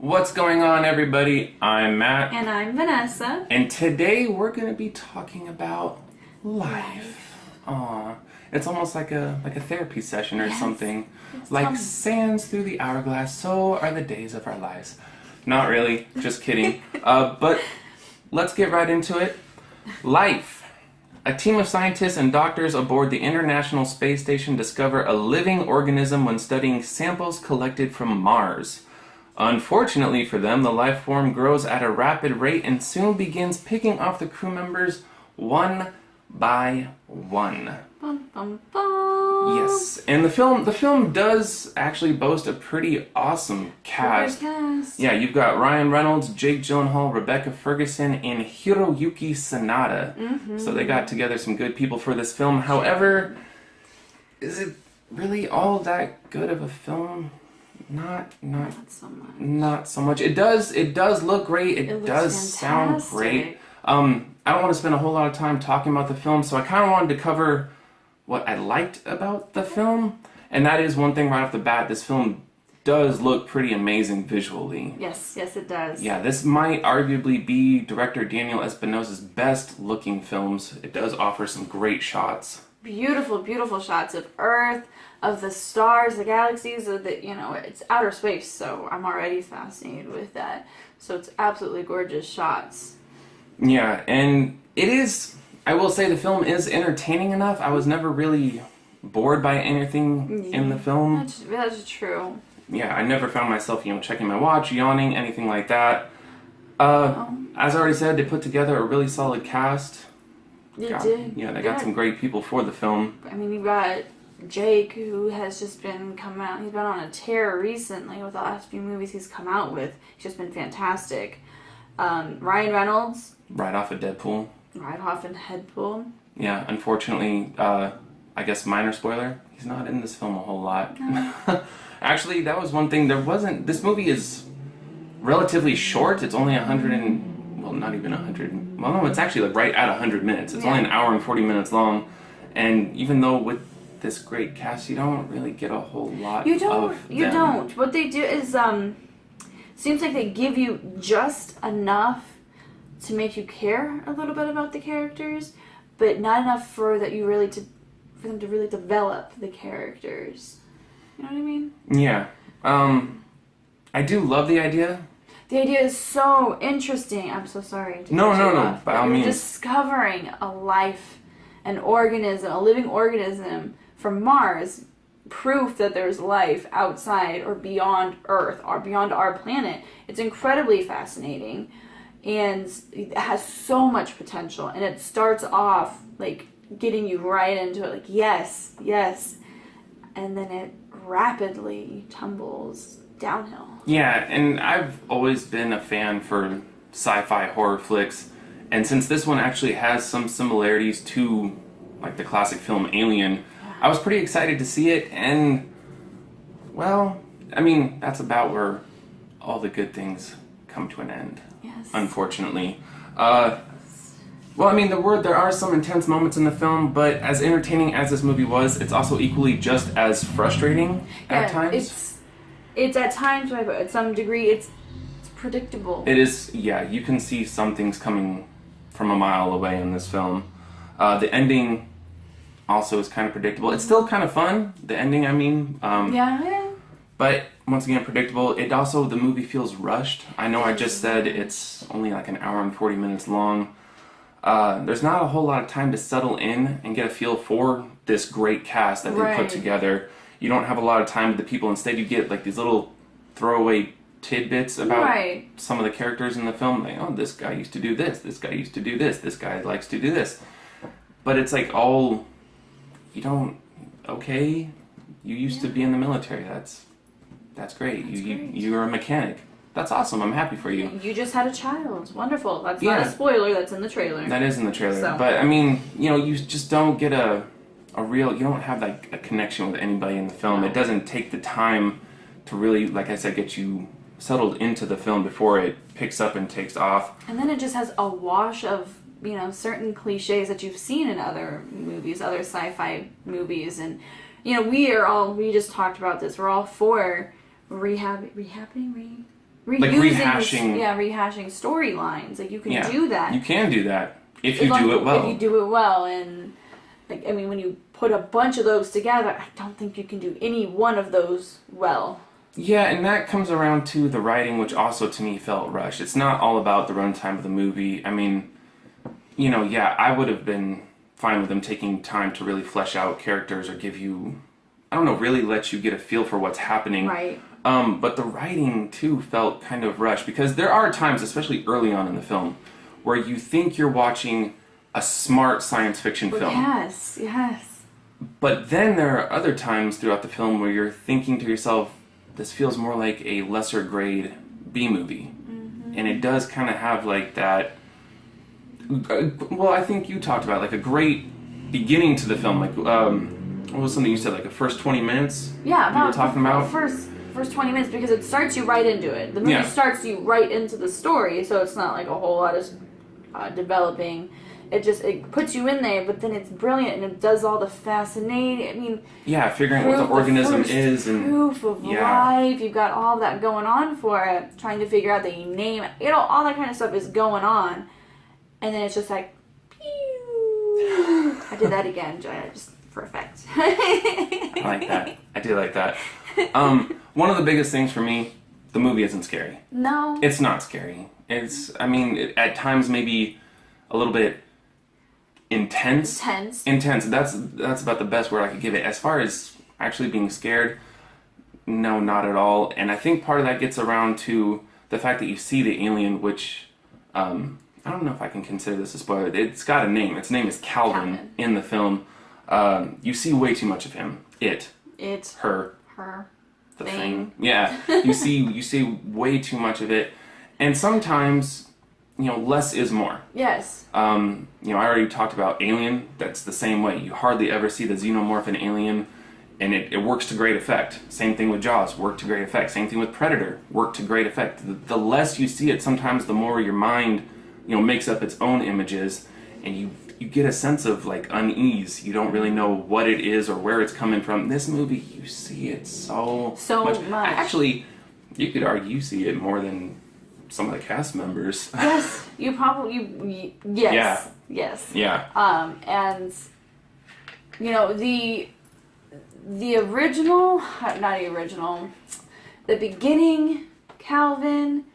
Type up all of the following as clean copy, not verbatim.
What's going on, everybody? I'm Matt, And I'm Vanessa. and today we're going to be talking about life. Aw, it's almost like a therapy session or Yes. something. Yes, Like tell me. sands through the hourglass, so are the days of our lives. Not really, just kidding. But let's get right into it. Life. A team of scientists and doctors aboard the International Space Station discover a living organism when studying samples collected from Mars. Unfortunately for them, the life form grows at a rapid rate and soon begins picking off the crew members one by one. Bum, bum, bum. Yes, and the film does actually boast a pretty awesome cast. Great cast. Yeah, you've got Ryan Reynolds, Jake Gyllenhaal, Rebecca Ferguson, and Hiroyuki Sanada. So they got together some good people for this film. However, is it really all that good of a film? Not Not so much. not so much. It does look great. It looks does sound fantastic. great. I don't want to spend a whole lot of time talking about the film, so I kind of wanted to cover what I liked about the film, and that is one thing right off the bat. This film does look pretty amazing visually. Yes, it does. Yeah, this might arguably be director Daniel Espinosa's best looking films. It does offer some great shots. Beautiful, beautiful shots of Earth, of the stars, the galaxies, of the, it's outer space, so I'm already fascinated with that. So it's absolutely gorgeous shots. Yeah, and it is, I will say the film is entertaining enough. I was never really bored by anything in the film. That's true. Yeah, I never found myself, checking my watch, yawning, anything like that. As I already said, they put together a really solid cast. They did. Yeah, they got some great people for the film. I mean, you got Jake, who has just been come out. He's been on a tear recently with the last few movies he's come out with. He's just been fantastic. Ryan Reynolds, Right off of Deadpool. right off in Deadpool. Yeah, unfortunately, I guess minor spoiler, he's not in this film a whole lot. No. Actually, that was one thing. This movie is relatively short. It's only 100 and, well, not even 100. Well, no, it's actually like right at 100 minutes. It's only an hour and 40 minutes long. And even though with this great cast, you don't really get a whole lot You of don't. What they do is, seems like they give you just enough to make you care a little bit about the characters, but not enough for them to really develop the characters. You know what I mean? Yeah. I do love the idea. The idea is so interesting. I'm so sorry. No. But I you're mean, discovering a life, an organism, a living organism from Mars, proof that there's life outside or beyond Earth or beyond our planet. It's incredibly fascinating, and it has so much potential. And it starts off like getting you right into it, like yes, and then it rapidly tumbles downhill. yeah, and I've always been a fan for sci-fi horror flicks, and since this one actually has some similarities to like the classic film Alien, I was pretty excited to see it, and well, I mean, that's about where all the good things come to an end. Yes. Unfortunately. Well, I mean, there are some intense moments in the film, but as entertaining as this movie was, it's also equally just as frustrating at times. It's at times, but at some degree, it's predictable. It is, yeah, you can see some things coming from a mile away in this film. The ending also is kind of predictable. It's still kind of fun, the ending, I mean. Yeah. But once again, predictable. The movie feels rushed. I know I just said it's only like an hour and 40 minutes long. There's not a whole lot of time to settle in and get a feel for this great cast that they put together. You don't have a lot of time with the people. Instead, you get like these little throwaway tidbits about some of the characters in the film. Like, oh, this guy used to do this. This guy used to do this. This guy likes to do this. But it's like all, you used to be in the military. That's great. You're a mechanic. That's awesome. I'm happy for you. You just had a child. Wonderful. That's not a spoiler. That's in the trailer. That is in the trailer. So. But I mean, you just don't get a real. You don't have like a connection with anybody in the film. No. It doesn't take the time to really, like I said, get you settled into the film before it picks up and takes off. And then it just has a wash of certain cliches that you've seen in other movies, other sci-fi movies, and we just talked about this. We're all for rehabbing rehashing. Rehashing storylines. Like, you can do that. You can do that if you do it well. If you do it well, and like, I mean, when you put a bunch of those together, I don't think you can do any one of those well. Yeah, and that comes around to the writing, which also to me felt rushed. It's not all about the runtime of the movie. I mean, I would have been fine with them taking time to really flesh out characters or give you, I don't know, really let you get a feel for what's happening. Right. But the writing, too, felt kind of rushed, because there are times, especially early on in the film, where you think you're watching a smart science fiction film. Yes. But then there are other times throughout the film where you're thinking to yourself, this feels more like a lesser grade B movie. Mm-hmm. And it does kind of have like that, I think you talked about like a great beginning to the film. Like, what was something you said, like the first 20 minutes? Yeah, you were talking about? First 20 minutes, because it starts you right into it. The movie starts you right into the story, so it's not like a whole lot of developing. It puts you in there, but then it's brilliant, and it does all the fascinating, I mean... Yeah, figuring out what the organism is, and... proof of life, you've got all that going on for it, trying to figure out the name, all that kind of stuff is going on, and then it's just like, pew! I did that again, just for effect. I like that. I do like that. One of the biggest things for me, the movie isn't scary. No. It's not scary. At times maybe a little bit... Intense. That's about the best word I could give it. As far as actually being scared, no, not at all. And I think part of that gets around to the fact that you see the alien, which I don't know if I can consider this a spoiler. It's got a name. Its name is Calvin. In the film. You see way too much of him. Her, the thing. Yeah, you see way too much of it, and sometimes. Less is more. Yes. I already talked about Alien. That's the same way. You hardly ever see the xenomorph in Alien, and it works to great effect. Same thing with Jaws, worked to great effect. Same thing with Predator, worked to great effect. The less you see it, sometimes the more your mind, makes up its own images, and you get a sense of, like, unease. You don't really know what it is or where it's coming from. This movie, you see it so much. Actually, you could argue you see it more than some of the cast members. Yes, you probably, yes. Yeah. Yes. Yeah. And, the original, not the original, the beginning Calvin,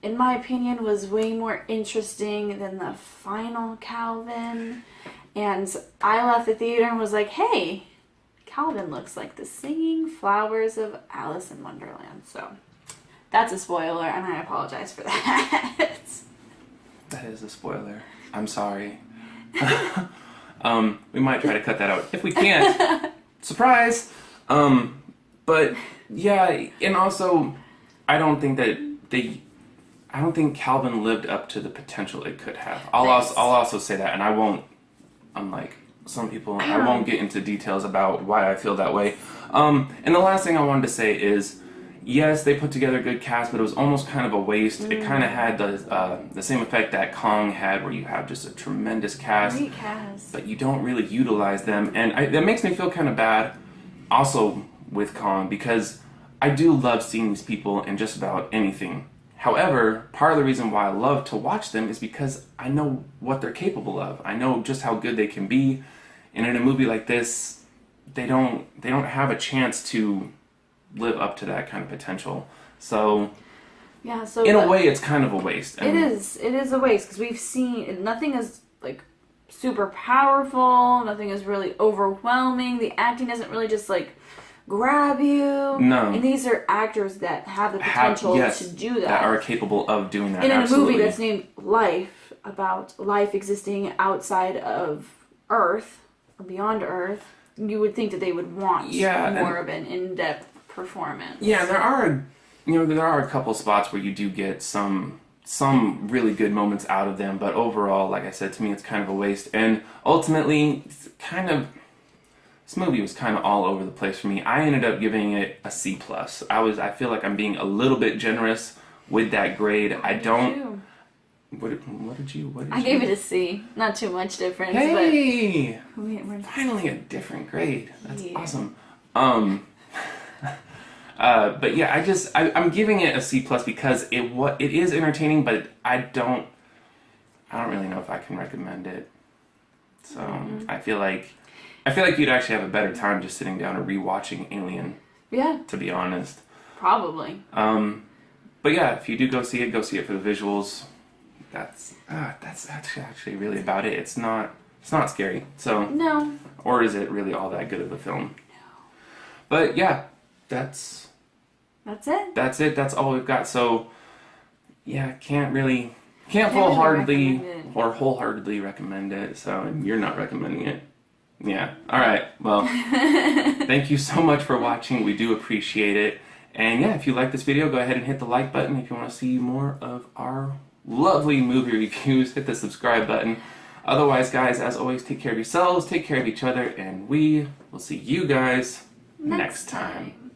in my opinion, was way more interesting than the final Calvin. And I left the theater and was like, hey, Calvin looks like the singing flowers of Alice in Wonderland. So... that's a spoiler, and I apologize for that. That is a spoiler. I'm sorry. We might try to cut that out. If we can't, surprise! But, yeah, and also, I don't think Calvin lived up to the potential it could have. I'll also say that, and I won't, unlike some people, I won't get into details about why I feel that way. And the last thing I wanted to say is, yes, they put together a good cast, but it was almost kind of a waste. It kind of had the same effect that Kong had, where you have just a tremendous cast, great cast, but you don't really utilize them. And that makes me feel kind of bad also with Kong, because I do love seeing these people in just about anything. However, part of the reason why I love to watch them is because I know what they're capable of. I know just how good they can be. And in a movie like this, they don't have a chance to live up to that kind of potential. So, yeah, so in a way, it's kind of a waste. It is a waste, because we've seen nothing is like super powerful, nothing is really overwhelming, the acting doesn't really just like grab you. No. And these are actors that have the potential to do that. That are capable of doing that. And in absolutely. a movie that's named Life, about life existing outside of Earth or beyond Earth, you would think that they would want more of an in-depth performance. Yeah, there are a couple spots where you do get some really good moments out of them, but overall, like I said, to me it's kind of a waste. And ultimately, this movie was kind of all over the place for me. I ended up giving it a C+. I feel like I'm being a little bit generous with that grade. I don't. What did you? I gave it a C. Not too much difference. Hey, but finally a different grade. That's awesome. But yeah, I'm giving it a C plus because it is entertaining, but I don't really know if I can recommend it. So I feel like you'd actually have a better time just sitting down and rewatching Alien. Yeah. To be honest. Probably. But yeah, if you do go see it for the visuals. That's actually really about it. It's not scary. So no. Or is it really all that good of a film? No. But yeah, that's it. That's all we've got. So yeah, can't wholeheartedly recommend it. So and you're not recommending it. Yeah. All right. Well, thank you so much for watching. We do appreciate it. And yeah, if you like this video, go ahead and hit the like button. If you want to see more of our lovely movie reviews, hit the subscribe button. Otherwise, guys, as always, take care of yourselves, take care of each other, and we will see you guys next time.